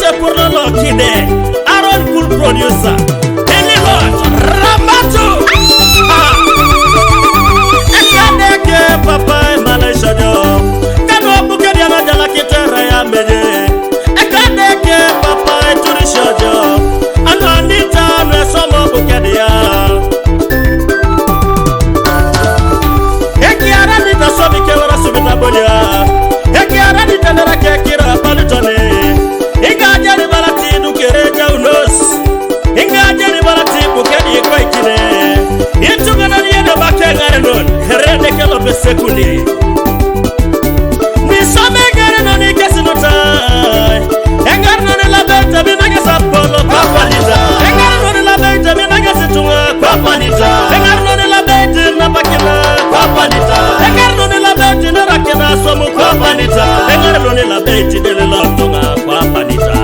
Eporoto pour le Lokide, Aaron cool producer, Ililot, Ramatu. Ekadeke papa Malaysia jo, kano buke dia na jala kitera ya meje. Ekadeke papa Turisha jo, Anita na somo buke dia. Ekiara ni ta sobi ke wara subita bolia. Ekiara ni ta na ke kira palutone. Ingaje ni balati du kereja unos. Ingaje ni balati buke di kwa ikine. Itu kana ni na bakengare non. Herede ke lo besekundi. Ni some ngare non ni kesinota. Engar non la beta bi na gesa polo papalita. Engar non la beta bi na gesa tunga papalita. Engar non la beta na bakena papalita. Engar non la beta na rakena somu papalita. Engar non la beta de la tunga papalita.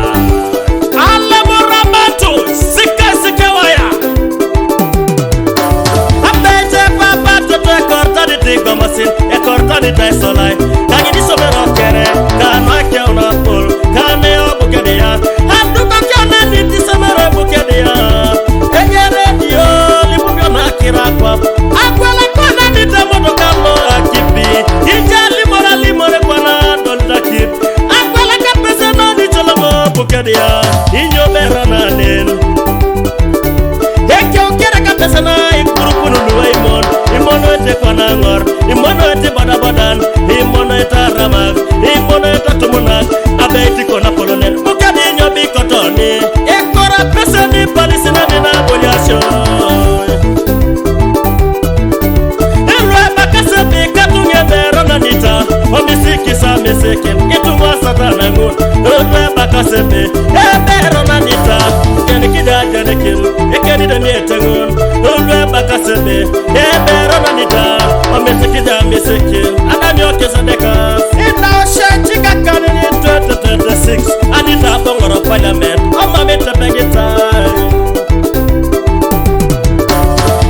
Alla morabatu sika waya. Abete papa to corta di tigo masin e corta di tai solai. Kagi di sobero kere kana ke una pol kane o bukedia. Andu ka kana di sobero bukedia. Egere dio libubyo na kira kwa. Akwala kana di tamodo kalo akipi. Ijali morale kwana donda kip. Akwala ka pesa no di cholomo bukedia. Inyo berana nen. Ekyo kera ka pesa na ikurupu nuluwa imon. Imono ete kwana ngor. Imono ete badabadan. Imono ete ramak. Imono ete tumunak. Abeti kona polonen. Bukadi nyo bikotoni. Ekora pesa ni polisi na nina bonyasyo. Erai bakase bikatunye verona nita. Omisiki sa mesekin. Ituwa satana ngun. Erai bakase be. Verona nita. Kenikida kenikil. Ekeni de mietengun. Erai bakase be. Verona nita. Omisikida mesekin. Anamyo kesadeka. Ina oshenchika kanini 2026. Anita bongoro parliament. Oma mita begita.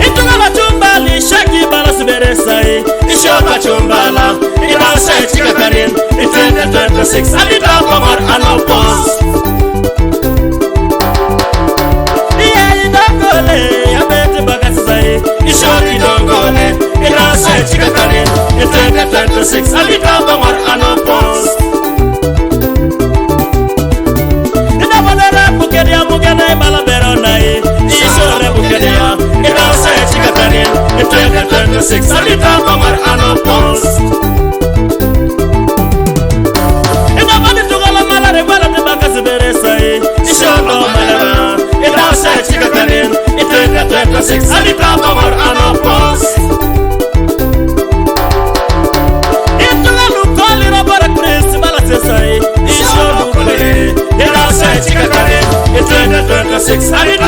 Itungala chumbali shaki balas beresai. Ishoka chumbala. Ina oshenchika kanin. In 2026. Anita bongor anopos. Iya idongole. Abete bagasai. Ishoki dongole. Ina oshenchika kanin. In 2026. Anita bongor anopos. Bukedia mugene balabero nai isore bukedia ina sai chikatanin in 2026 Anita bongor anopos ina bani tugala malare bala te bakas beresai ishono malaba ina sai chikatanin in 2026 Anita bongor anopos itula lukoli robara Chris bala sai ishono kule ina sai chikatanin in 2026 Anita